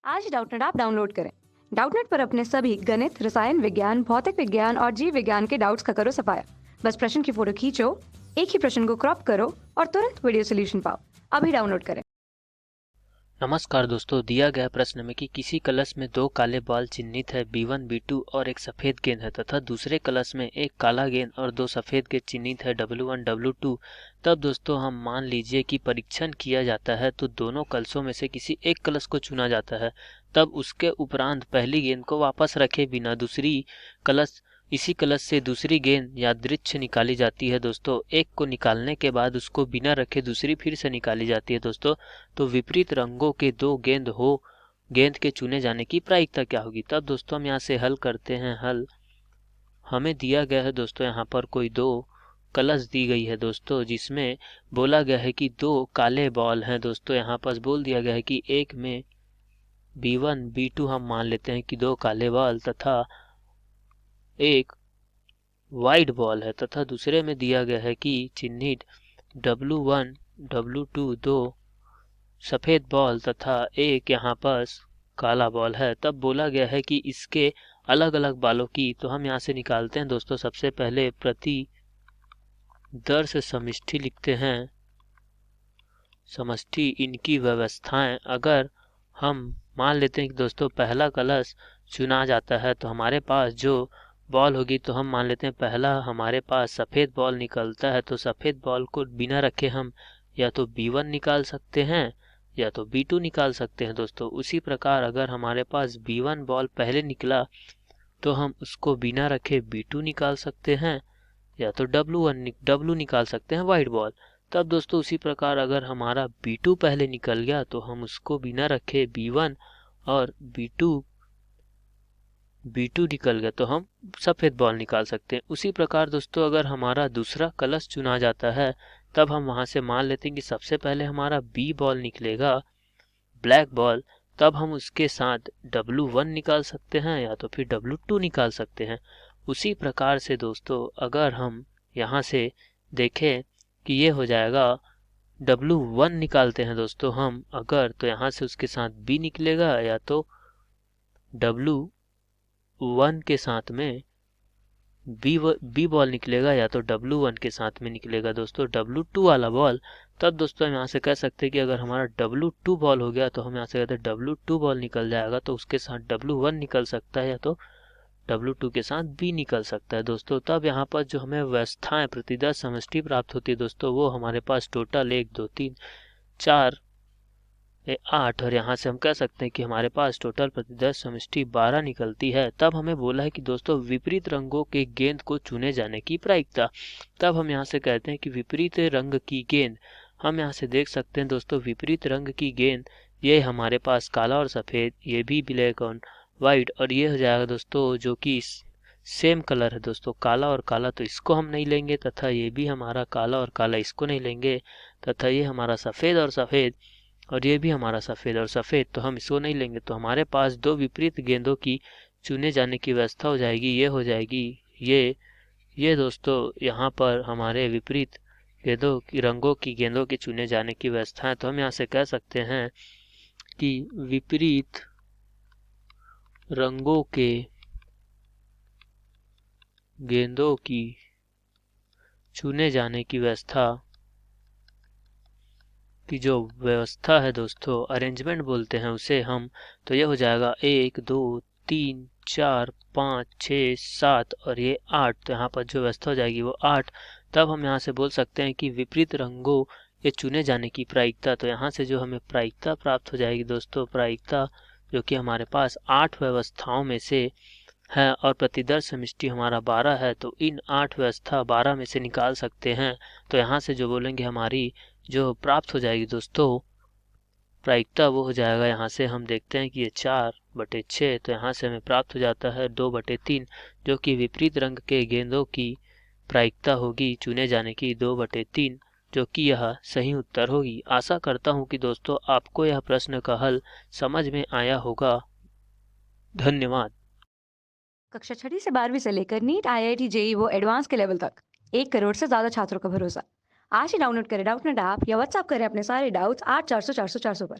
आज ही Doubtnut app download करें। Doubtnut पर अपने सभी गणित, रसायन विज्ञान, भौतिक विज्ञान और जीव विज्ञान के डाउट्स का करो सफाया। बस प्रश्न की फोटो खींचो, एक ही प्रश्न को क्रॉप करो और तुरंत वीडियो सोल्यूशन पाओ। अभी डाउनलोड करें। नमस्कार दोस्तों, दिया गया प्रश्न में कि किसी कलश में दो काले बॉल चिन्हित है B1 B2 और एक सफेद गेंद है तथा दूसरे कलश में एक काला गेंद और दो सफेद गेंद चिन्हित है W1 W2। तब दोस्तों हम मान लीजिए कि परीक्षण किया जाता है तो दोनों कलशों में से किसी एक कलश को चुना जाता है। तब उसके उपरांत पहली गेंद को वापस रखे बिना इसी कलश से दूसरी गेंद यादृच्छ निकाली जाती है दोस्तों। एक को निकालने के बाद उसको बिना रखे दूसरी फिर से निकाली जाती है दोस्तों। तो विपरीत रंगों के दो गेंद के चुने जाने की प्रायिकता क्या होगी। तब दोस्तों हम यहाँ से हल करते हैं। हल हमें दिया गया है दोस्तों, यहाँ पर कोई दो कलश दी गई है दोस्तों, जिसमें बोला गया है कि दो काले बॉल हैं दोस्तों। यहाँ पर बोल दिया गया है कि एक में B1 B2 हम मान लेते हैं कि दो काले बॉल तथा एक वाइट बॉल है तथा दूसरे में दिया गया है कि चिन्हित W1 W2 दो सफेद बॉल तथा एक यहाँ पर काला बॉल है। तब बोला गया है कि इसके अलग अलग बालों की, तो हम यहाँ से निकालते हैं दोस्तों। सबसे पहले प्रतिदर्श समष्टि लिखते हैं। समष्टि इनकी व्यवस्थाएं, अगर हम मान लेते हैं कि दोस्तों पहला कलश चुना जाता है तो हमारे पास जो बॉल होगी, तो हम मान लेते हैं पहला हमारे पास सफ़ेद बॉल निकलता है तो सफ़ेद बॉल को बिना रखे हम या तो B1 निकाल सकते हैं या तो B2 निकाल सकते हैं दोस्तों। उसी प्रकार अगर हमारे पास B1 बॉल पहले निकला तो हम उसको बिना रखे B2 निकाल सकते हैं या तो W निकाल सकते हैं वाइट बॉल। तब दोस्तों उसी प्रकार अगर हमारा B2 पहले निकल गया तो हम उसको बिना रखे B1 और B2 निकल गया तो हम सफ़ेद बॉल निकाल सकते हैं। उसी प्रकार दोस्तों अगर हमारा दूसरा कलश चुना जाता है तब हम वहां से मान लेते हैं कि सबसे पहले हमारा B बॉल निकलेगा, ब्लैक बॉल। तब हम उसके साथ W1 निकाल सकते हैं या तो फिर W2 निकाल सकते हैं। उसी प्रकार से दोस्तों अगर हम यहाँ से देखें कि ये हो जाएगा W1 निकालते हैं दोस्तों हम अगर, तो यहाँ से उसके साथ B निकलेगा या तो W1 के साथ में बी बॉल निकलेगा या तो W1 के साथ में निकलेगा दोस्तों W2 वाला बॉल। तब दोस्तों हम यहाँ से कह सकते हैं कि अगर हमारा W2 बॉल हो गया तो हम यहाँ से कहते हैं W2 बॉल निकल जाएगा तो उसके साथ W1 निकल सकता है या तो W2 के साथ B निकल सकता है दोस्तों। तब यहाँ पर जो हमें व्यवस्थाएं प्रतिदर्श समष्टि प्राप्त होती है दोस्तों, वो हमारे पास टोटल 1 2 3 4 8 और यहाँ से हम कह सकते हैं कि हमारे पास टोटल प्रतिदर्श समष्टि 12 निकलती है। तब हमें बोला है कि दोस्तों विपरीत रंगों के गेंद को चुने जाने की प्रायिकता। तब हम यहाँ से कहते हैं कि विपरीत रंग की गेंद, हम यहाँ से देख सकते हैं दोस्तों विपरीत रंग की गेंद, ये हमारे पास काला और सफ़ेद, ये भी ब्लैक और वाइट, और ये हो जाएगा दोस्तों जो कि सेम कलर है दोस्तों, काला और काला, तो इसको हम नहीं लेंगे तथा ये भी हमारा काला और काला, इसको नहीं लेंगे तथा ये हमारा सफ़ेद और सफ़ेद और ये भी हमारा सफ़ेद और सफ़ेद, तो हम इसको नहीं लेंगे। तो हमारे पास दो विपरीत गेंदों की चुने जाने की व्यवस्था हो जाएगी। ये हो जाएगी ये दोस्तों यहाँ पर हमारे विपरीत रंगों की गेंदों के चुने जाने की व्यवस्था है। तो हम यहाँ से कह सकते हैं कि विपरीत रंगों के गेंदों की चुने जाने की व्यवस्था की जो व्यवस्था है दोस्तों, अरेंजमेंट बोलते हैं उसे हम, तो ये हो जाएगा 1 2 3 4 5 6 7 और ये 8। तो यहाँ पर जो व्यवस्था हो जाएगी वो 8। तब हम यहाँ से बोल सकते हैं कि विपरीत रंगों के चुने जाने की प्रायिकता, तो यहाँ से जो हमें प्रायिकता प्राप्त हो जाएगी दोस्तों, प्रायिकता जो कि हमारे पास 8 व्यवस्थाओं में से है और प्रतिदर्श समष्टि हमारा 12 है, तो इन 8 व्यवस्था 12 में से निकाल सकते हैं। तो यहाँ से जो बोलेंगे हमारी जो प्राप्त हो जाएगी दोस्तों प्रायिकता, वो हो जाएगा, यहाँ से हम देखते हैं कि ये 4/6, तो यहाँ से हमें प्राप्त हो जाता है 2/3, जो कि विपरीत रंग के गेंदों की प्रायिकता होगी चुने जाने की 2/3, जो कि यह सही उत्तर होगी। आशा करता हूँ कि दोस्तों आपको यह प्रश्न का हल समझ में आया होगा। धन्यवाद। कक्षा 6 से 12वीं से लेकर नीट, IIT, JEE वो एडवांस के लेवल तक 1 करोड़ से ज्यादा छात्रों का भरोसा। आज ही डाउनलोड करें डाउटनेट ऐप या व्हाट्सएप करें अपने सारे डाउट्स 8400 400 400 पर।